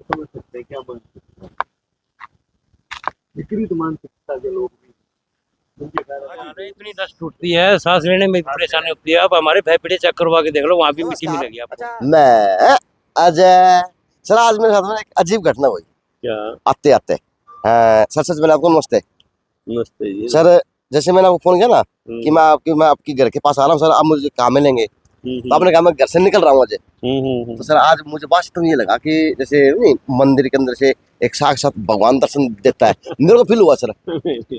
समझ सकते हैं, क्या मान सकते हैं? विकृत मानसिकता के लोग भी उनके कारण अरे इतनी दस्त टूटती है, सांस लेने में भी परेशानी होती है। अब हमारे फेफड़े चेक करवा के देख लो, वहाँ भी मिट्टी मिलेगी आपको। मैं अजय सर, आज मेरे साथ में एक अजीब घटना हुई क्या? आते आते। सर सच मैंने आपको नमस्ते नमस्ते जी। सर। जैसे मैंने आपको फोन किया ना कि मैं आपके घर के पास आ रहा हूँ सर, आप मुझे काम में लेंगे, तो आपने कहा मैं घर से निकल रहा हूँ अजय। तो सर आज मुझे वास्तव में ये लगा कि जैसे नहीं मंदिर के अंदर से एक साक्षात भगवान दर्शन देता है, मेरे को फील हुआ सर।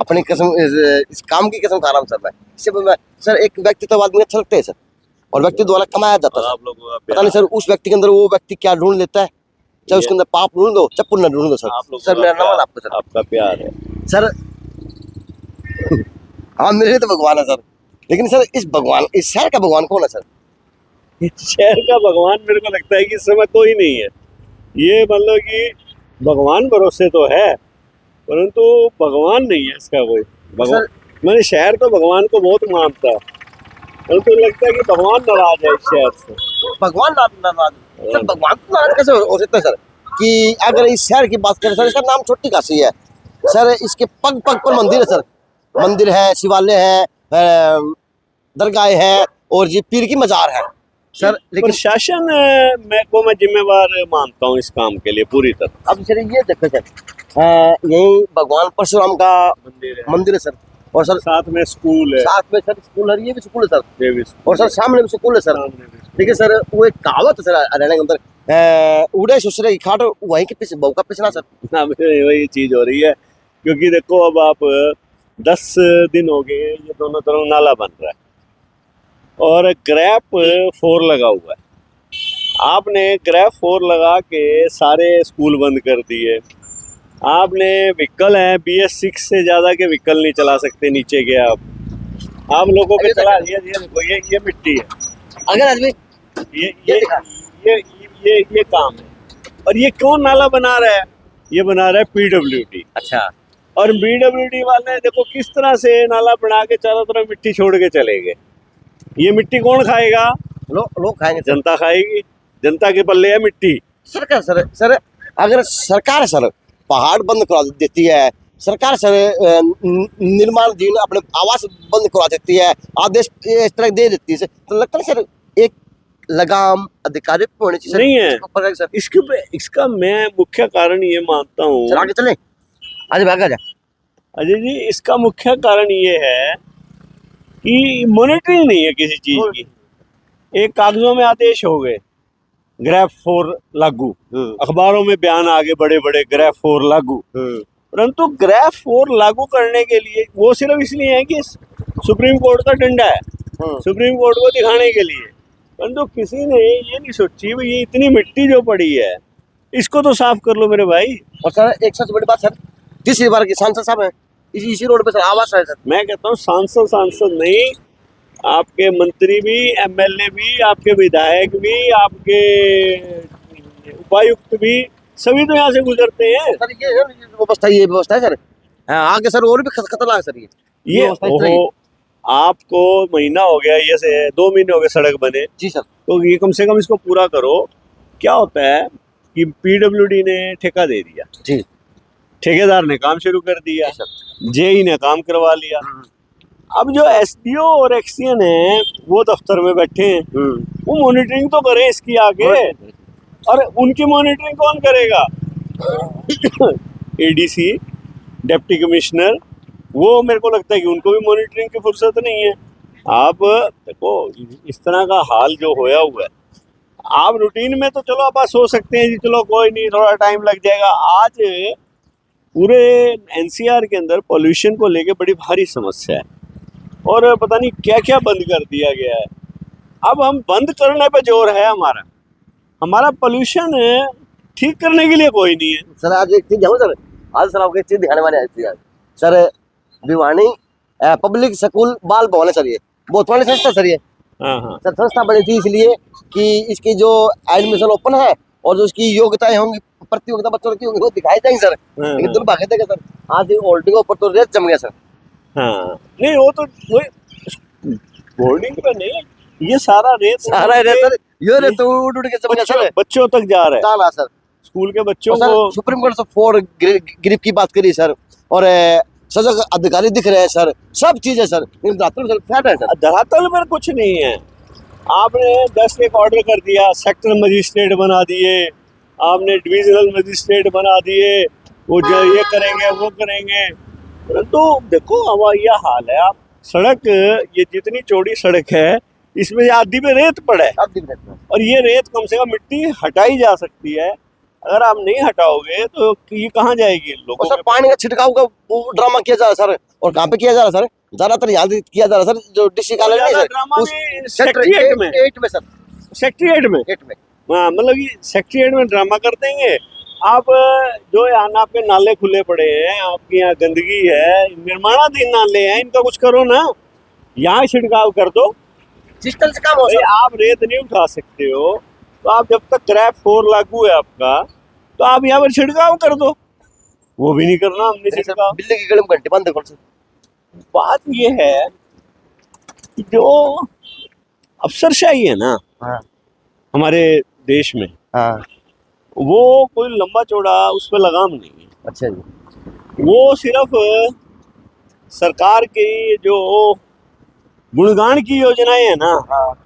अपनी कसम, इस काम की कसम खा रहा हूँ सर मैं। इससे मैं सर, एक व्यक्तित्ववाद मुझे अच्छा लगता है सर, और व्यक्तित्व वाला कमाया जाता है। आप लोगों का पता नहीं सर उस व्यक्ति के अंदर वो व्यक्ति क्या ढूंढ लेता है, चाहे उसके अंदर पाप ढूंढ दो चाहे पुण्य ढूंढ दो सर। सर मेरा नमन आपको सर। आपका प्यार है सर हाँ मेरे लिए तो भगवान है सर, लेकिन सर इस शहर का भगवान कौन है सर? इस शहर का भगवान मेरे को लगता है कि इस समय कोई नहीं है। ये मतलब कि भगवान भरोसे तो है, परंतु भगवान नहीं है इसका कोई। भगवान मैंने शहर तो भगवान को बहुत मानता है, परंतु लगता है कि भगवान नाराज है इस शहर से। भगवान नाराज सर? भगवान तो नाराज कैसे हो सकता है सर? कि अगर इस शहर की बात करें सर, इसका नाम छोटी काशी है सर, इसके पग पग पर मंदिर है सर। मंदिर है, शिवालय है, दरगाह है, और ये पीर की मजार है सर। लेकिन प्रशासन मैं जिम्मेवार मानता हूँ इस काम के लिए पूरी तरह। अब सर ये देखो सर, यही भगवान परशुराम का मंदिर है सर, और सर साथ में स्कूल है, साथ में सर स्कूल है, ये भी स्कूल है सर, ये भी और सर सामने भी स्कूल है सर। देखिए सर वो एक कहावत है सर हरियाणा के अंदर, उड़े ससुरे की खाट वहीं के पीछे बहू का पिछड़ा सर। हाँ, वही चीज हो रही है। क्योंकि देखो अब आप 10 दिन हो गए ये दोनों तरफ नाला बन रहा है और ग्रैप 4 लगा हुआ है। आपने ग्रैप 4 लगा के सारे स्कूल बंद कर दिए। आपने व्हीकल है BS6 से ज्यादा के व्हीकल नहीं चला सकते नीचे के। आप लोगों पे चला दिया। ये देखो ये मिट्टी है, अगर आदमी ये काम है। और ये कौन नाला बना रहा है? ये बना रहा है PWD। अच्छा, और PWD वाले देखो किस तरह से नाला बना के चारों तरफ मिट्टी छोड़ के चले गए। ये मिट्टी कौन खाएगा? लोग खाएंगे सर। जनता खाएगी। जनता के पल्ले है मिट्टी। सरकार सर अगर सरकार सर पहाड़ बंद करा देती है, सरकार सर निर्माण दिन अपने आवास बंद करवा देती है, आदेश इस तरह दे देती है, तो लगता है सर एक लगाम अधिकारी पे होनी चाहिए नहीं है सर। इसका मैं मुख्य कारण ये मानता हूँ। सर आगे चले, आज भागा जा अजय जी, इसका मुख्य कारण ये है कि मॉनिटरिंग नहीं है किसी चीज की। एक कागजों में आदेश हो गए, ग्रैप 4 लागू, अखबारों में बयान आ गए बड़े बड़े, ग्रैप 4 लागू। परंतु ग्रैप 4 लागू करने के लिए वो सिर्फ इसलिए है कि सुप्रीम कोर्ट का डंडा है, सुप्रीम कोर्ट को दिखाने के लिए। परंतु किसी ने ये नहीं सोची भाई ये इतनी मिट्टी जो पड़ी है इसको तो साफ कर लो मेरे भाई। और सर एक सबसे बड़ी बात सर, तीसरी बार की सांसद साहब है इसी रोड पे सर आवास है सर। मैं कहता हूँ सांसद नहीं, आपके मंत्री भी, MLA भी, आपके विधायक भी, आपके उपायुक्त भी, सभी तो यहाँ से गुजरते हैं। सर ये व्यवस्था है सर। आगे सर और भी खतरनाक सर ये आपको महीना हो गया, ये से 2 महीने हो गए सड़क बने जी सर, तो ये कम से कम इसको पूरा करो। क्या होता है कि PWD ने ठेका दे दिया जी, ठेकेदार ने काम शुरू कर दिया, JE ने काम करवा लिया। अब जो SDO और एक्सियन है वो दफ्तर में बैठे हैं, वो मॉनिटरिंग तो करें इसकी आगे। और उनकी मॉनिटरिंग कौन करेगा? ADC, डिप्टी कमिश्नर, वो मेरे को लगता है कि उनको भी मॉनिटरिंग की फुर्सत नहीं है। आप देखो इस तरह का हाल जो होया हुआ है, आप रूटीन में तो चलो आप सोच सकते हैं जी चलो कोई नहीं थोड़ा टाइम लग जाएगा। आज पूरे NCR के अंदर पॉल्यूशन को लेके बड़ी भारी समस्या है और पता नहीं क्या क्या बंद कर दिया गया है। अब हम बंद करने पे जोर है हमारा पॉल्यूशन ठीक करने के लिए कोई नहीं है। सर आज एक चीज सर, आज सर आपको एक चीज दिखाने वाली है सर। भिवानी पब्लिक स्कूल बाल भवन है सर, ये बहुत पुरानी संस्था सर। ये सर संस्था बनी थी इसलिए कि इसकी जो एडमिशन ओपन है और जो उसकी योग्यताएं होंगी, प्रतियोगिता बच्चों की होंगी, वो दिखाई जाएंगे सर। लेकिन दुर्भाग्य देगा सर, आज होल्डिंग ऊपर तो रेत जम गया सर। नहीं वो तो होल्डिंग पे नहीं, ये सारा रेत सर, ये रेत उड़ के जम गया सर, बच्चों तक जा रहा है। सर स्कूल के बच्चों और सर को। सुप्रीम कोर्ट से 4 ग्रिप की बात करी सर, और सजग अधिकारी दिख रहे हैं सर, सब चीजें सर, लेकिन धरातल पर फ्लैट है सर। धरातल पर कुछ नहीं है। आपने 10 एक ऑर्डर कर दिया, सेक्टर मजिस्ट्रेट बना दिए, आपने डिविजनल मजिस्ट्रेट बना दिए, वो जो ये करेंगे वो करेंगे। तो देखो अब यह हाल है। आप सड़क, ये जितनी चौड़ी सड़क है इसमें आधी में रेत पड़ा है, आप दिख रहे हैं और ये रेत कम से कम मिट्टी हटाई जा सकती है। अगर आप नहीं हटाओगे तो ये कहाँ जाएगी और लोगों सर के? पानी का छिड़काव का वो ड्रामा किया जा रहा है सर, और कहाँ पे किया जा रहा है सर? ज्यादातर यहाँ किया जा रहा है सर, जो डिस्ट्रिक्ट कॉलेज नहीं ज्यादा सर, ड्रामा उस भी सेक्टर सेक्रेटरीट में, 8 में सर, सेक्रेटरीट में। 8 में। हाँ, मतलब ये सेक्रेटरीट में ड्रामा कर देंगे। आप जो यहाँ आपके नाले खुले पड़े हैं, आपकी यहाँ गंदगी है, निर्माणाधीन नाले हैं, इनका कुछ करो ना, यहाँ छिड़काव कर दो। सिस्टम से काम हो भाई सर। आप रेत नहीं उठा सकते हो, तो आप जब तक क्रैप 4 लागू है आपका, तो आप यहाँ पर छिड़काव कर दो। वो भी नहीं करना हमने नहीं सर, छिड़काव। बिल्ली की गली में घंटे बंद देखो सर। बात ये है कि जो अफसरशाही है ना हाँ हमारे देश में, हाँ, वो कोई लंबा चौड़ा उस पर लगाम नहीं है। अच्छा जी। वो सिर्फ सरकार की जो गुणगान की योजनाएं है ना, हाँ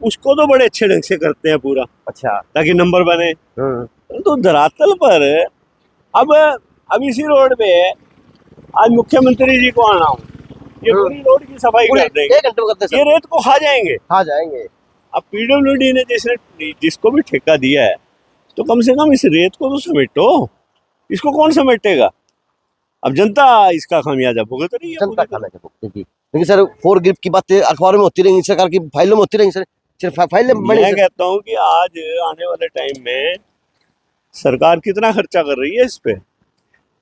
उसको तो बड़े अच्छे ढंग से करते हैं पूरा, अच्छा। ताकि नंबर बने। तो धरातल पर अब इसी रोड पे आज मुख्यमंत्री जी को आना हो, ये पूरी रोड की सफाई कर देंगे, 1 घंटे में करते ये सर, रेत को खा जाएंगे। खा जाएंगे। अब पीडब्ल्यूडी ने जिसको भी ठेका दिया है, तो कम से कम इस रेत को तो समेटो। इसको कौन समेटेगा? अब जनता इसका खामियाजा भुगत रही है। जनता खाना चाहिए, लेकिन सर 4 ग्रिप की बातें अखबारों में होती रहेंगी, सरकार की फाइलों में होती रहेंगी सर, सिर्फ फाइलें बड़ी मैं कहता हूँ कि आज आने वाले टाइम में सरकार कितना खर्चा कर रही है इस पे।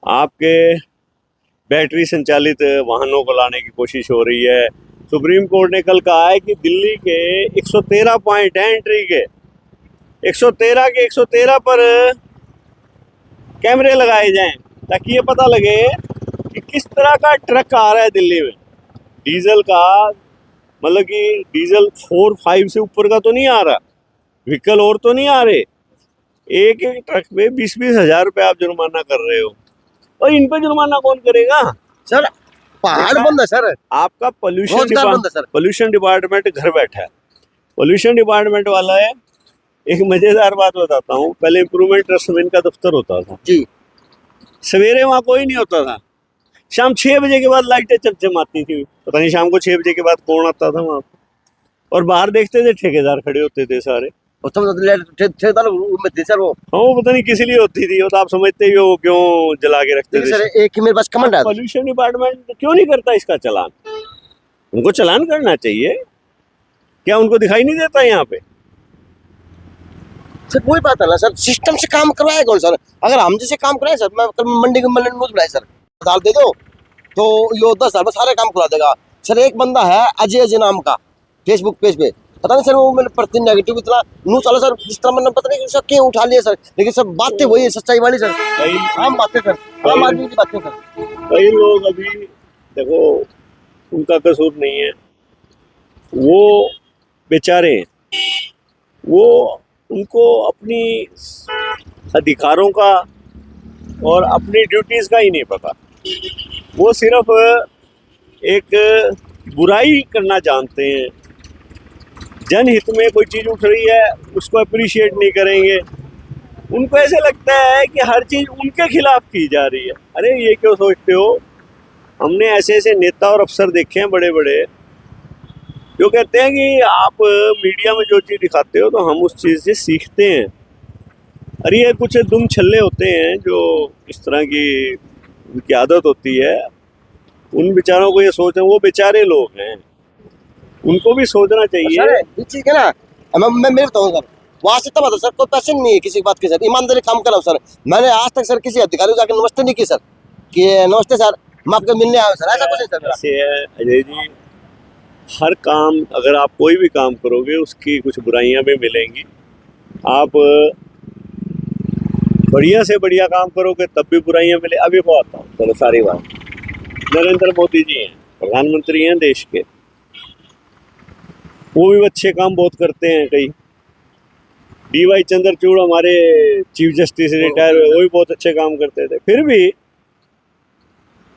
आपके बैटरी संचालित वाहनों को लाने की कोशिश हो रही है। सुप्रीम कोर्ट ने कल कहा है कि दिल्ली के 113 पॉइंट हैं एंट्री के, 113 पर कैमरे लगाए जाएं, ताकि ये पता लगे कि किस तरह का ट्रक आ रहा है दिल्ली में। डीजल का मतलब कि डीजल 4-5 से ऊपर का तो नहीं आ रहा, व्हीकल और तो नहीं आ रहे। एक एक ट्रक पे 20-20 हजार रुपये आप जुर्माना कर रहे हो, और इन पे जुर्माना कौन करेगा? सर, पहाड़ बंद है सर, आपका रोजगार बंद है सर। पोल्यूशन डिपार्टमेंट घर बैठा है। पोल्यूशन डिपार्टमेंट वाला है। एक मजेदार बात बताता हूँ, पहले इंप्रूवमेंट ट्रस्ट में इनका दफ्तर होता था जी, सवेरे वहाँ कोई नहीं होता था, शाम 6 बजे के बाद लाइटें चमचमाती थी। पता नहीं शाम को 6 बजे के बाद कौन आता था वहाँ पे, और बाहर देखते थे ठेकेदार खड़े होते थे सारे। और ठेकेदार में थे सर वो। हाँ, वो पता नहीं किस लिए होती थी, वो तो आप समझते ही हो वो क्यों जला के रखते लेकिन थे। सर एक ही मेरे पास कमेंट है, पोल्यूशन डिपार्टमेंट क्यों नहीं करता इसका चालान? उनको चालान करना चाहिए, क्या उनको दिखाई नहीं देता यहाँ पे? सर वही बात है ना सर, सिस्टम से काम करवाए कौन सर? अगर हम जैसे काम कराए सर, मैं कल मंडी के मल्ले न्यूज बनाए सर, डाल दे दो तो यो 10 साल में सारे काम करा देगा सर। एक बंदा है अजय नाम का, फेसबुक पेज पे, पता नहीं सर वो मैंने प्रति नेगेटिव इतना न्यूज चला सर, जिस तरह मैंने पता नहीं सर क्यों उठा लिया सर, लेकिन सब बातें वही है, सच्चाई वाली सर, आम बातें सर, आम आदमी की बातें सर। कई लोग अभी देखो, उनका कसूर नहीं है, वो बेचारे, वो उनको अपनी अधिकारों का और अपनी ड्यूटीज का ही नहीं पता। वो सिर्फ एक बुराई करना जानते हैं। जनहित में कोई चीज़ उठ रही है उसको अप्रिशिएट नहीं करेंगे। उनको ऐसे लगता है कि हर चीज़ उनके खिलाफ की जा रही है। अरे ये क्यों सोचते हो? हमने ऐसे ऐसे नेता और अफसर देखे हैं बड़े बड़े, जो कहते हैं कि आप मीडिया में जो चीज़ दिखाते हो तो हम उस चीज़ से सीखते हैं। अरे ये कुछ दुम छल्ले होते हैं जो इस तरह की उनकी आदत होती है। उन बेचारों को ये सोचना, वो बेचारे लोग हैं, उनको भी सोचना चाहिए। सर ये चीज है ना, मैं मेरे बताऊँ सर, वहाँ से तब आता सर, कोई पैसे नहीं है किसी बात के सर, ईमानदारी काम कर रहा हूँ सर। मैंने आज तक सर किसी अधिकारी को जाकर नमस्ते नहीं की सर, कि नमस्ते सर मैं आपको मिलने आया हूँ सर, ऐसा कुछ नहीं सर। ऐसे है अजय जी, हर काम, अगर आप कोई भी काम करोगे उसकी कुछ बुराइयां भी मिलेंगी। आप बढ़िया से बढ़िया काम करोगे तब भी बुराइयां मिले। अभी को आता हूँ, चलो सारी बात, नरेंद्र मोदी जी हैं, प्रधानमंत्री हैं देश के, वो भी अच्छे काम बहुत करते हैं कई, DY चंद्रचूड़ हमारे चीफ जस्टिस रिटायर हुए, वो भी बहुत अच्छे काम करते थे, फिर भी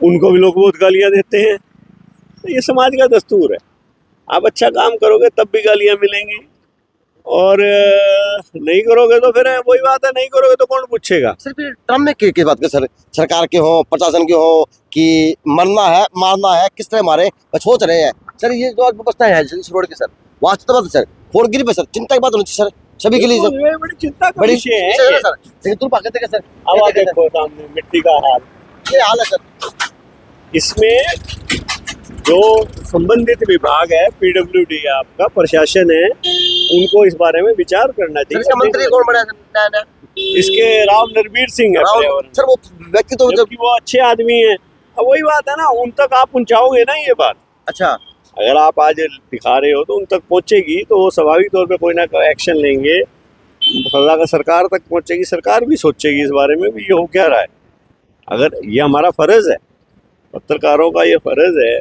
उनको भी लोग बहुत गालियां देते हैं। तो ये समाज का दस्तूर है, आप अच्छा काम करोगे तब भी गालियां मिलेंगी, और नहीं करोगे तो फिर वही बात है, नहीं करोगे तो कौन पूछेगा। सिर्फ ट्रम में किस बात के सर, सरकार के हो, प्रशासन के हो, कि मरना है मारना है, किस तरह मारे बस सोच रहे हैं सर। ये जो व्यवस्था है इस रोड की सर, वास्तव में सर फोड़ गिरी पे सर चिंता की बात होनी चाहिए सर सभी के लिए सर। ये बड़ी चिंता का बड़ी विषय है सर सर, लेकिन तुम पाके देखे सर, अब आप देखो सामने मिट्टी का हाल, ये हाल है सर। इसमें जो संबंधित विभाग है, PWD है आपका, प्रशासन है, उनको इस बारे में विचार करना सर इसका मंत्री चाहिए। कौन बना है सर? नया नया इसके राव नरबीर सिंह है राहुल पर्यावरण। सर, वो व्यक्ति तो जब जबकि वो अच्छे आदमी हैं। अब वही बात है ना, उन तक आप पहुंचाओगे ना ये बात। अच्छा अगर आप आज दिखा रहे हो तो उन तक पहुंचेगी, तो वो स्वाभाविक तौर पे कोई ना कोई एक्शन लेंगे, सजा का सरकार तक पहुंचेगी, सरकार भी सोचेगी इस बारे में भी ये हो क्या रहा है। अगर ये हमारा फर्ज है, पत्रकारों का ये फर्ज है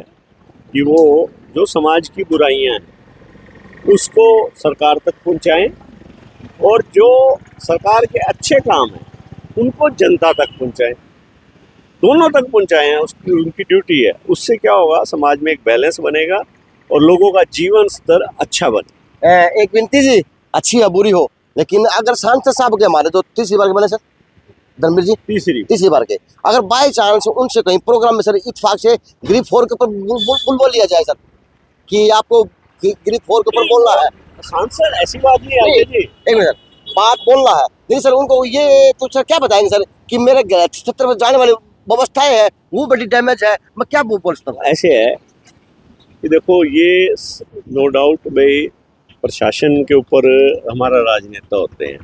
कि वो जो समाज की बुराइयां हैं उसको सरकार तक पहुंचाएं, और जो सरकार के अच्छे काम हैं उनको जनता तक पहुंचाएं, दोनों तक पहुंचाएं, उसकी उनकी ड्यूटी है। उससे क्या होगा, समाज में एक बैलेंस बनेगा और लोगों का जीवन स्तर अच्छा बने। एक विनती जी, अच्छी या बुरी हो, लेकिन अगर सांसद साहब के हमारे जो 30 बार के बने सर धर्मवीर जी, तीसरी बार के, अगर बाय चांस उनसे कहीं प्रोग्राम में सर इत्तेफाक से ग्रिप 4 के ऊपर बोल लिया जाए सर, कि आपको ग्रिप 4 के ऊपर बोलना है, सांसद ऐसी बात नहीं है जी। एक मिनट बात बोलना है, नहीं सर उनको ये तो सर क्या बताएंगे सर कि मेरे क्षेत्र में जाने वाली व्यवस्थाएं है वो बड़ी डैमेज है, मैं क्या बोल सकता हूँ। ऐसे है कि देखो, ये नो डाउट भाई प्रशासन के ऊपर हमारा राजनेता होते हैं।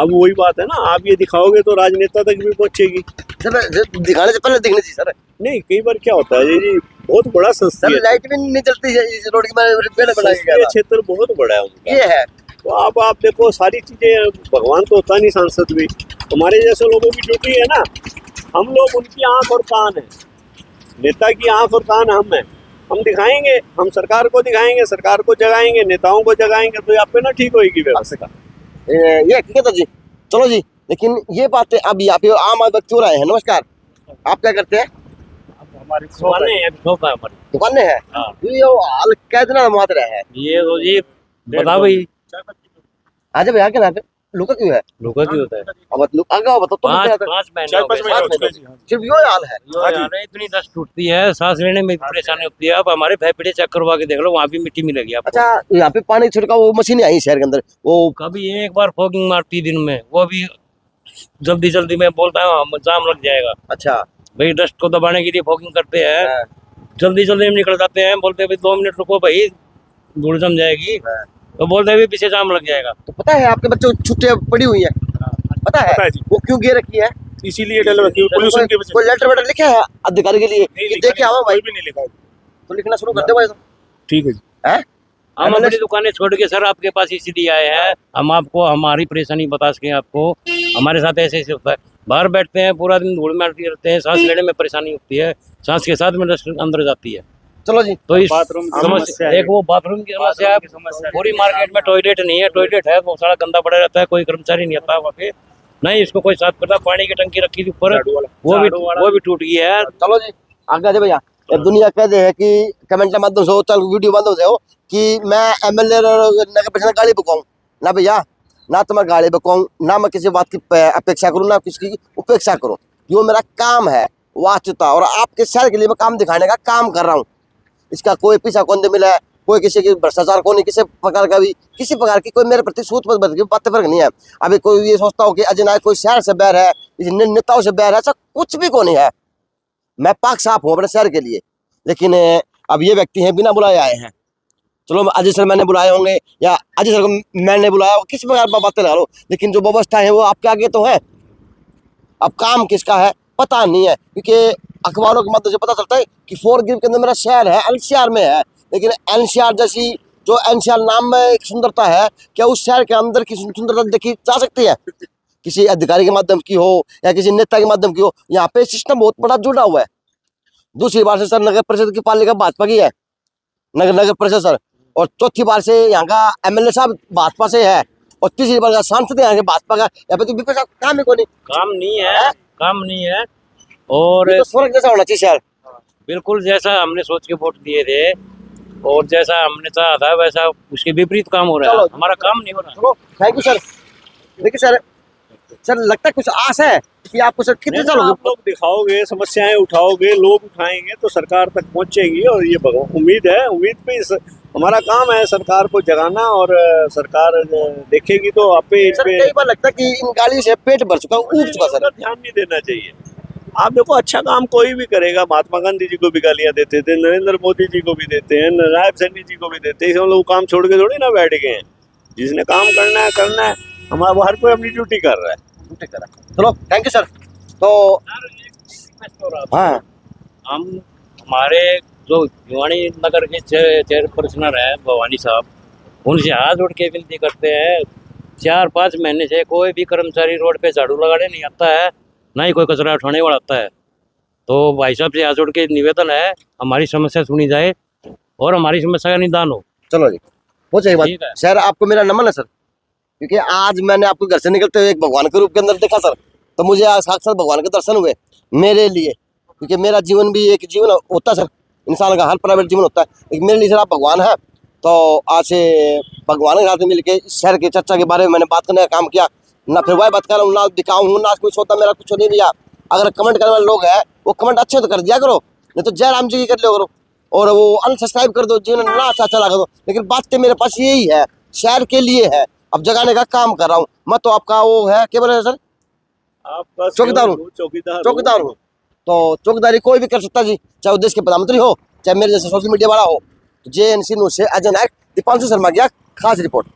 अब वही बात है ना, आप ये दिखाओगे तो राजनेता तक भी पहुंचेगी। सर दिखाने से पहले दिखने चाहिए सर। नहीं, कई बार क्या होता है जी, बहुत बड़ा संस्थान सर लाइट भी नहीं चलती है इस रोड की, मैंने बनाई गया था। क्षेत्र बहुत बड़ा है उनका। ये है तो आप देखो सारी चीजें, भगवान तो होता नहीं, सांसद भी हमारे जैसे लोगों की ड्यूटी है ना, हम लोग उनकी आंख और कान है, नेता की आंख और कान हम हैं। हम दिखाएंगे, हम सरकार को दिखाएंगे, सरकार को जगाएंगे, नेताओं को जगाएंगे, तो आप पे ना ठीक होगी व्यवस्था। ये हकीकत है जी। चलो जी, लेकिन ये बातें अब यहाँ पे आम व्यक्ति हो रहे हैं। नमस्कार, आप क्या करते हैं? हमारी दुकानें हैं, शॉप है हमारी। दुकानें हैं। हाँ। ये हाल कितना मात्रा है? ये तो जी बता भाई, आज भैया के नाम पे लुका क्यों है? लोका की होता है। अब आगे बताओ तो पाँच महीने हो गए। सिर्फ यो हाल है। अरे इतनी दस्त टूटती है, सांस लेने में भी परेशानी होती है। अब हमारे फेफड़े चेक करवा के देख लो, वहाँ भी मिट्टी मिलेगी आपको। अच्छा, यहाँ पे पानी छिड़काव वो मशीनें आई शहर के अंदर, वो कभी एक बार फॉगिंग मारती दिन में, वो भी जल्दी में बोलता है जाम लग जाएगा। अच्छा भाई डस्ट को दबाने के लिए फॉगिंग करते हैं, जल्दी में निकल जाते हैं, बोलते हैं भाई 2 मिनट रुको भाई धूल जम जाएगी, तो बोलते हैं पीछे जाम लग जाएगा। तो पता है आपके बच्चों को छुट्टियां पड़ी हुई है, पता है वो क्यों गे रखी है? इसीलिए डल रखी है, पोल्यूशन की वजह कोई लेटर वेटर लिखा है अधिकारी के लिए कि देखे आओ भाई? भी नहीं लिखा है। तो लिखना शुरू कर दे भाई। ठीक है जी। हैं? हम अपनी दुकानें छोड़ के सर आपके पास इसीलिए आए हैं, हम आपको हमारी परेशानी बता सकें। आपको हमारे साथ ऐसे होता है, बाहर बैठते हैं पूरा दिन धूल मारते रहते हैं, सांस लेने में परेशानी होती है, सांस के साथ में डस्ट अंदर जाती है। चलो जी, तो इस बाथरूम की समस्या, समस्या है। एक वो बाथरूम की समस्या है, पूरी मार्केट में टॉयलेट नहीं है, टॉयलेट है वो सारा गंदा पड़ा रहता है, कोई कर्मचारी नहीं आता वहाँ पे, नहीं इसको कोई साफ करता। पानी की टंकी रखी थी ऊपर, वो भी टूट गई है। चलो जी आगे जा भैया। अब दुनिया कह दे है कि कमेंट के माध्यम से हो, चल वीडियो माध्यम से हो कि मैं MLA नगर परिषद गाड़ी बुकाऊं ना भैया, ना तो मैं गाड़ी बुकाऊं, ना मैं किसी बात की अपेक्षा करूं, ना किसी की उपेक्षा करूं। यो मेरा काम है वास्तुता, और आपके शहर के लिए मैं काम दिखाने का काम कर रहा हूँ। इसका कोई पीछा कौन दे मिला है, कोई किसी की भ्रष्टाचार को नहीं, किसी प्रकार का भी किसी प्रकार की कोई मेरे प्रति सूत बातें फर्क नहीं है। अभी कोई ये सोचता हो कि अजय कोई शहर से बैर है, नेताओं से बैर है, ऐसा कुछ भी को नहीं है। मैं पाक साफ हूँ अपने शहर के लिए, लेकिन अब ये व्यक्ति हैं बिना बुलाए आए हैं। चलो अजय सर मैंने बुलाए होंगे या अजय सर को मैंने बुलाया, किस प्रकार बातें लगा लो, लेकिन जो व्यवस्था है वो आपके आगे तो है। अब काम किसका है पता नहीं है, क्योंकि अखबारों के माध्यम से पता चलता है कि 4 गिर के अंदर मेरा शहर है, NCR में है, लेकिन NCR जैसी जो NCR नाम में एक सुंदरता है, क्या उस शहर के अंदर की सुंदरता देखी जा सकती है? किसी अधिकारी के माध्यम की हो या किसी नेता के माध्यम की हो, यहाँ पे सिस्टम बहुत बड़ा जुड़ा हुआ है। दूसरी बार से सर नगर परिषद की पालिका भाजपा की है, नगर परिषद सर, और चौथी बार से यहाँ का MLA साहब भाजपा से है, और तीसरी बार का सांसद है यहाँ के भाजपा का, यहाँ पे तो विपक्ष का काम है कोई नहीं। काम नहीं है। और ये तो स्वर्ग जैसा होना चाहिए यार। बिल्कुल जैसा हमने सोच के वोट दिए थे और जैसा हमने चाहा था वैसा उसके विपरीत काम हो रहा है। चलो। हमारा काम नहीं हो रहा। चलो थैंक यू सर। देखिए सर लगता है कुछ आस है कि आपको सर कितने साल हो आप लोग दिखाओगे, समस्याएं उठाओगे, लोग उठाएंगे तो सरकार तक पहुंचेगी। और ये उम्मीद है, उम्मीद पे हमारा काम है सरकार को जगाना, और सरकार देखेगी तो आप पे सर कई बार लगता है कि इन गालियों से पेट भर चुका, ऊब चुका सर। ध्यान नहीं देना चाहिए। आप देखो अच्छा काम कोई भी करेगा, महात्मा गांधी जी को भी गालियां देते थे, नरेंद्र मोदी जी को भी देते हैं, नायब सैनी जी को भी देते हैं। हम लोग काम छोड़ के थोड़ी ना बैठ गए हैं। जिसने काम करना है हमारा, हर कोई अपनी ड्यूटी कर रहा है। चलो थैंक यू सर। तो हाँ हम हमारे जो भिवानी नगर के चेयरपर्सनर है भवानी साहब, उनसे हाथ जोड़ के विनती करते हैं। 4-5 महीने से कोई भी कर्मचारी रोड पे झाड़ू लगाने नहीं आता है, ना ही कोई कचरा उठाने वाला आता है। तो भाई साहब से हाथ जोड़ के निवेदन है हमारी समस्या सुनी जाए और हमारी समस्या का निदान हो। चलो जी वो चाहिए ठीक है। बात। सर आपको मेरा नमन है सर, क्योंकि आज मैंने आपको घर से निकलते हुए एक भगवान के रूप के अंदर देखा सर, तो मुझे आज साक्षात भगवान के दर्शन हुए मेरे लिए। क्योंकि मेरा जीवन भी एक जीवन होता है सर, इंसान का हर प्राइवेट जीवन होता है, लेकिन मेरे लिए सर आप भगवान है। तो आज से भगवान के साथ मिलकर इस शहर की चर्चा के बारे में मैंने बात करने का काम किया। ना फिर वही बात कर रहा हूँ, ना दिखाऊँ हूँ, ना कुछ होता मेरा कुछ नहीं भैया। अगर कमेंट करने वाले लोग हैं वो कमेंट अच्छे तो कर दिया करो, नहीं तो जय राम जी की कर लिया करो, और वो अनसब्सक्राइब कर दो जिन्होंने ना अच्छा लगा दो। लेकिन बात तो मेरे पास यही है, शहर के लिए है, अब जगाने का काम कर रहा हूँ मैं। तो आपका वो है क्या बोले सर, आपका चौकीदार हूँ। चौकीदार हूँ, तो चौकीदारी कोई भी कर सकता जी, चाहे वो देश के प्रधानमंत्री हो, चाहे मेरे जैसे सोशल मीडिया वाला हो। JNC न्यूज़ से अजय नायक, दीपांशु शर्मा की खास रिपोर्ट।